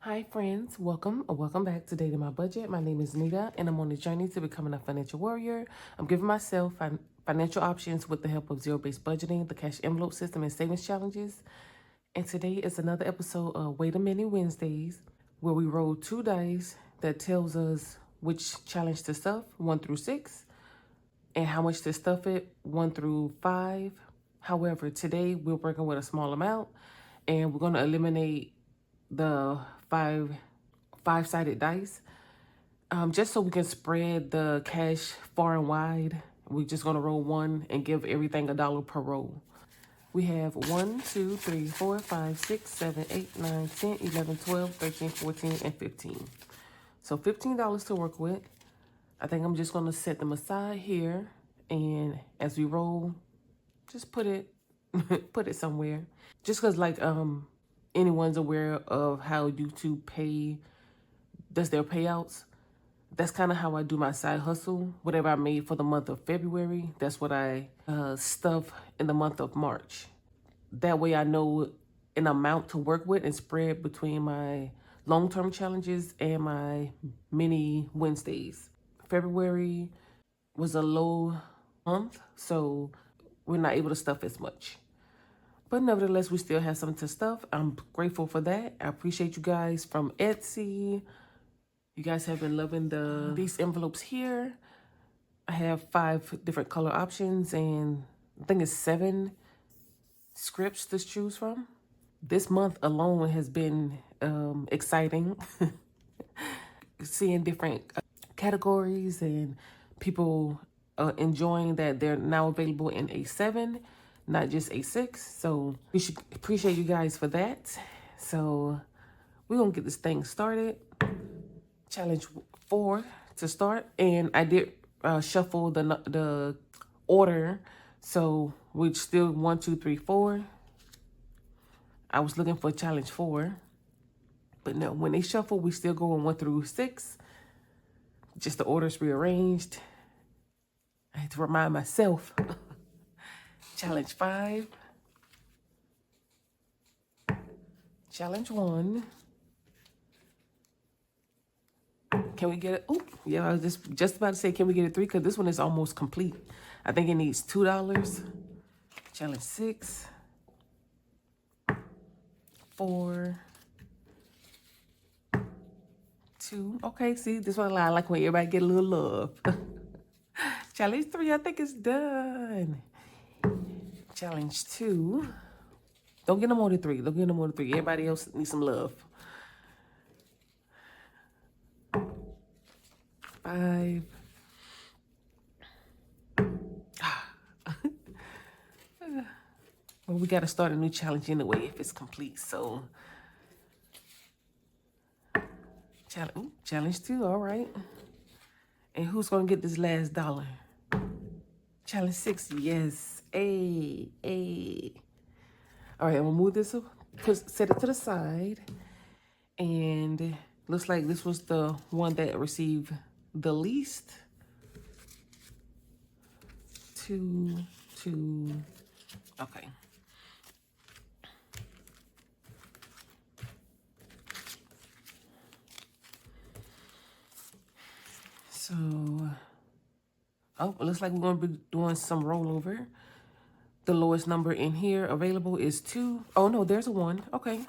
Hi friends, welcome back to Dating My Budget. My name is Nita and I'm on a journey to becoming a financial warrior. I'm giving myself financial options with the help of zero-based budgeting, the cash envelope system, and savings challenges. And today is another episode of Wait a Minute Wednesdays, where we roll two dice that tells us which challenge to stuff, 1 through 6, and how much to stuff it, 1 through 5. However, today we're working with a small amount and we're going to eliminate the five-sided dice, just so we can spread the cash far and wide. We're just gonna roll one and give everything $1 per roll. We have 1, 2, 3, 4, 5, 6, 7, 8, 9, 10, 11, 12, 13, 14, and 15. So $15 to work with. I think I'm just gonna set them aside here, and as we roll, just put it put it somewhere. Just cause anyone's aware of how YouTube does their payouts. That's kind of how I do my side hustle. Whatever I made for the month of February, that's what I stuff in the month of March. That way I know an amount to work with and spread between my long-term challenges and my mini Wednesdays. February was a low month, so we're not able to stuff as much. But nevertheless, we still have something to stuff. I'm grateful for that. I appreciate you guys from Etsy. You guys have been loving these envelopes here. I have 5 different color options and I think it's 7 scripts to choose from. This month alone has been exciting. Seeing different categories and people enjoying that they're now available in A7, not just A6. So we should appreciate you guys for that. So we're gonna get this thing started. Challenge 4 to start, and I did shuffle the order, so we still 1, 2, 3, 4. I was looking for challenge 4, but no, when they shuffle, we still go in 1 through 6. Just the order's rearranged. I had to remind myself. Challenge 5. Challenge 1. Can we get it? Oh, yeah, I was just about to say, can we get a 3? Because this one is almost complete. I think it needs $2. Challenge 6. 4. 2. Okay, see, this one I like when everybody get a little love. Challenge 3, I think it's done. Challenge 2. Don't get no more than 3. Don't get no more than 3. Everybody else needs some love. 5. Well, we got to start a new challenge anyway if it's complete. So, challenge 2, all right. And who's going to get this last $1? Challenge 6, yes. Hey. All right, I'm going to move this up, set it to the side. And looks like this was the one that received the least. 2, 2, okay. So, it looks like we're going to be doing some rollover. The lowest number in here available is 2. Oh, no, there's a 1. Okay.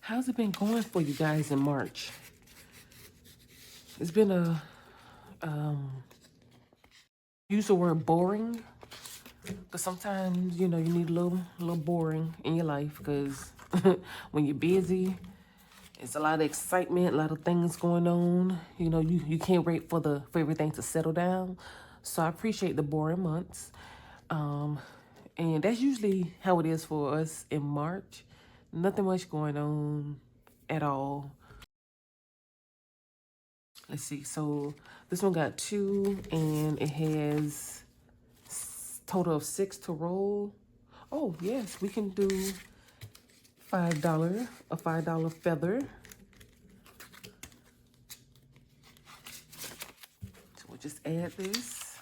How's it been going for you guys in March? It's been use the word boring, because sometimes, you need a little boring in your life, because when you're busy, it's a lot of excitement, a lot of things going on. You can't wait for everything to settle down. So I appreciate the boring months. And that's usually how it is for us in March. Nothing much going on at all. Let's see. So this one got 2 and it has total of 6 to roll. Oh, yes, we can do $5, a $5 feather. So we'll just add this.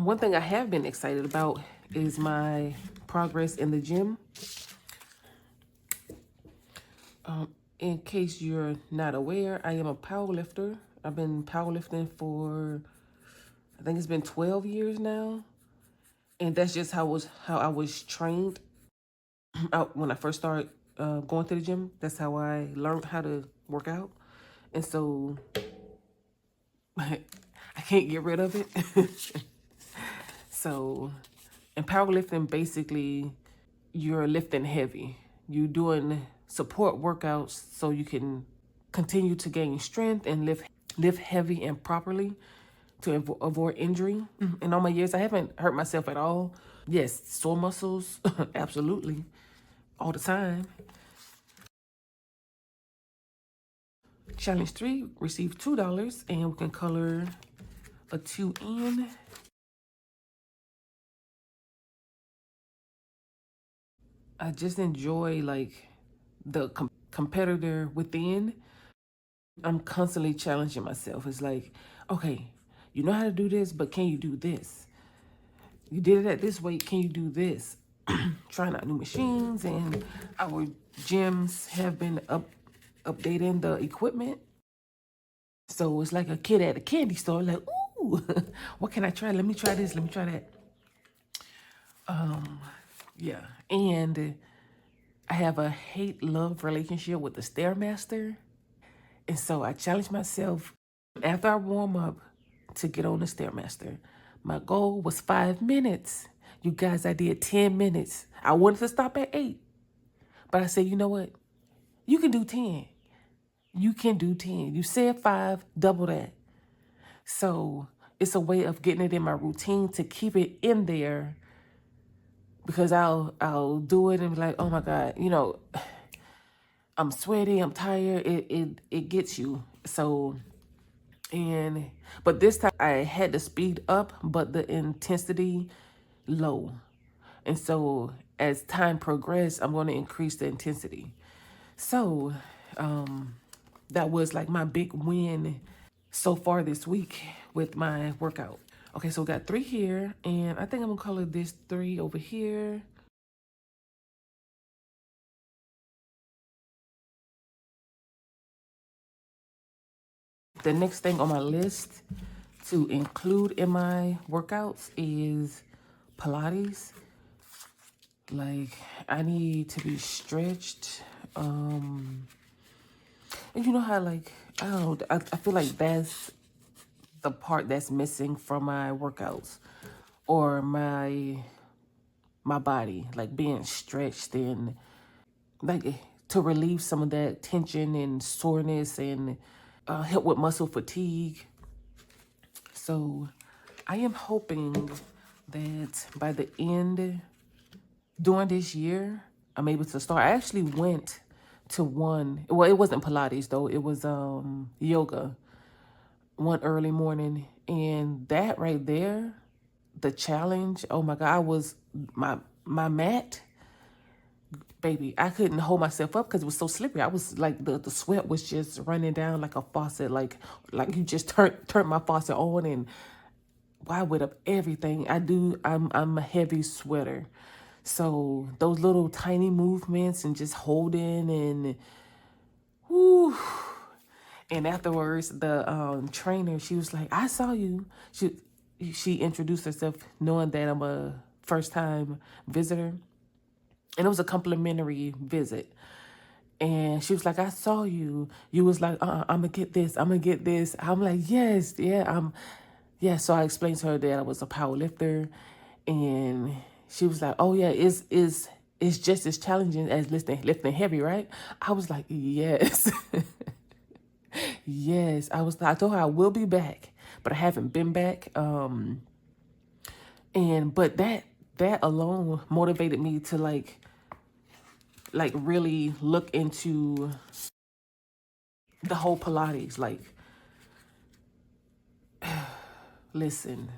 One thing I have been excited about is my progress in the gym. In case you're not aware, I am a powerlifter. I've been powerlifting for, I think it's been 12 years now. And that's just how I was trained when I first started going to the gym. That's how I learned how to work out. And so I can't get rid of it. So, in powerlifting, basically, you're lifting heavy. You're doing support workouts so you can continue to gain strength and lift heavy and properly to avoid injury. In all my years, I haven't hurt myself at all. Yes, sore muscles, absolutely, all the time. Challenge 3, receive $2, and we can color a 2 in. I just enjoy like the competitor within. I'm constantly challenging myself. It's like, okay, you know how to do this, but can you do this? You did it at this weight, can you do this? Trying out new machines, and our gyms have been updating the equipment. So it's like a kid at a candy store, like, ooh, what can I try? Let me try this, let me try that. Yeah, and I have a hate-love relationship with the Stairmaster. And so I challenged myself after I warm up to get on the Stairmaster. My goal was 5 minutes. You guys, I did 10 minutes. I wanted to stop at 8. But I said, you know what? You can do 10. You can do 10. You said 5, double that. So it's a way of getting it in my routine to keep it in there, because I'll do it and be like, oh my God, you know, I'm sweaty, I'm tired. It gets you. So, but this time I had the speed up, but the intensity low. And so as time progressed, I'm going to increase the intensity. So, that was like my big win so far this week with my workout. Okay, so we got 3 here, and I think I'm gonna color this 3 over here. The next thing on my list to include in my workouts is Pilates. Like, I need to be stretched. And you know how, like, I don't know, I feel like that's the part that's missing from my workouts, or my body, like being stretched and like to relieve some of that tension and soreness, and help with muscle fatigue. So I am hoping that by the end, during this year, I'm able to start. I actually went to one, well, it wasn't Pilates though, it was yoga, one early morning, and that right there, the challenge, oh my God, I was, my mat, baby, I couldn't hold myself up because it was so slippery. I was like, the sweat was just running down like a faucet, like you just turned my faucet on, and I wet up everything. I'm a heavy sweater. So those little tiny movements and just holding and whoo. And afterwards, the trainer, she was like, I saw you. She introduced herself knowing that I'm a first-time visitor. And it was a complimentary visit. And she was like, I saw you. You was like, I'm going to get this. I'm going to get this. I'm like, yes, yeah. Yeah, so I explained to her that I was a power lifter. And she was like, oh, yeah, it's just as challenging as lifting heavy, right? I was like, yes. Yes. I told her I will be back, but I haven't been back. But that alone motivated me to like really look into the whole Pilates. Like, listen.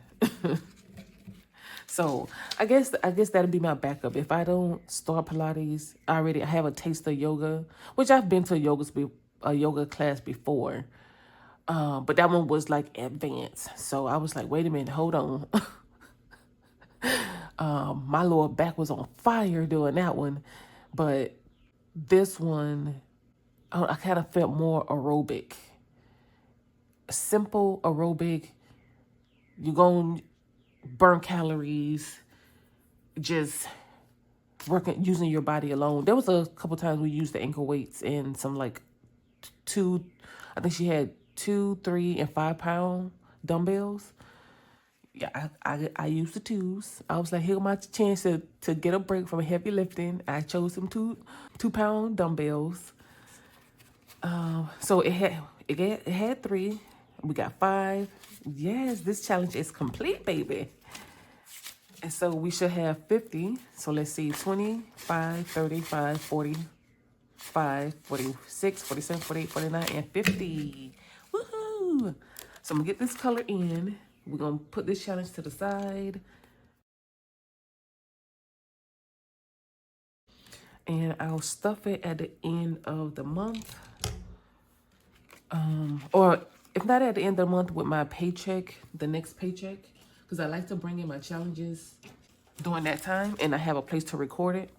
So I guess that'll be my backup. If I don't start Pilates, I have a taste of yoga, which I've been to a yoga class before. But that one was like advanced. So I was like, wait a minute, hold on. My lower back was on fire doing that one. But this one, I kind of felt more aerobic. Simple aerobic. You're going to burn calories, just working, using your body alone. There was a couple times we used the ankle weights and some like two, I think she had 2, 3, and 5 pound dumbbells. Yeah, I used the 2s. I was like, here's my chance to get a break from heavy lifting. I chose some 2 pound dumbbells. So it had 3. We got 5. Yes, this challenge is complete, baby. And so we should have 50. So let's see, 25, 35, 45, 46, 47, 48, 49, and 50. Woohoo! So I'm gonna get this color in. We're gonna put this challenge to the side. And I'll stuff it at the end of the month. Or if not at the end of the month, with my paycheck, the next paycheck. Because I like to bring in my challenges during that time, and I have a place to record it.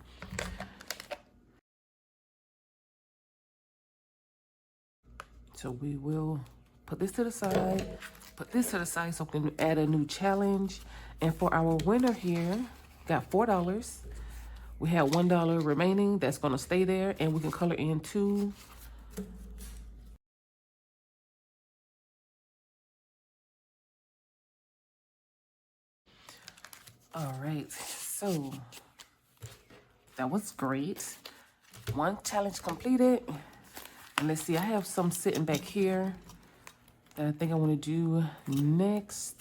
So we will put this to the side, put this to the side so we can add a new challenge. And for our winner here, got $4. We have $1 remaining. That's gonna stay there, and we can color in 2. All right, so that was great. 1 challenge completed. And let's see, I have some sitting back here that I think I want to do next.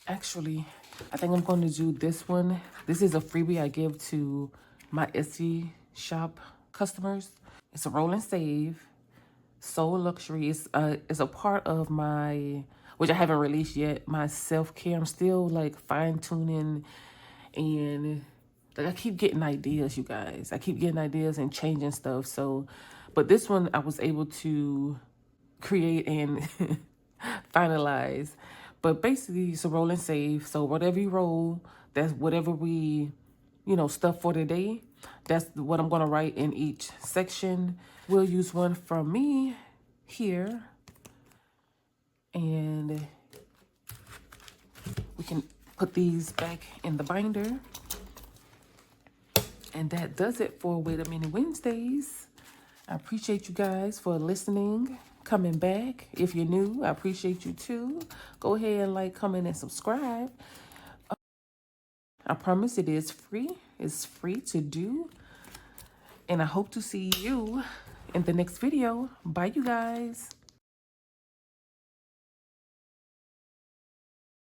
Actually, I think I'm going to do this one. This is a freebie I give to my Etsy shop customers. It's a roll and save. Soul Luxury is a part of my, which I haven't released yet, my self-care. I'm still like fine-tuning, and like I keep getting ideas, you guys. I keep getting ideas and changing stuff. So, but this one I was able to create and finalize. But basically, it's a roll and save. So whatever you roll, that's whatever we, stuff for today. That's what I'm going to write in each section. We'll use one from me here. And we can put these back in the binder. And that does it for Wait a Minute Wednesdays. I appreciate you guys for listening, coming back. If you're new, I appreciate you too. Go ahead and like, comment, and subscribe. I promise it is free. It's free to do. And I hope to see you in the next video. Bye, you guys.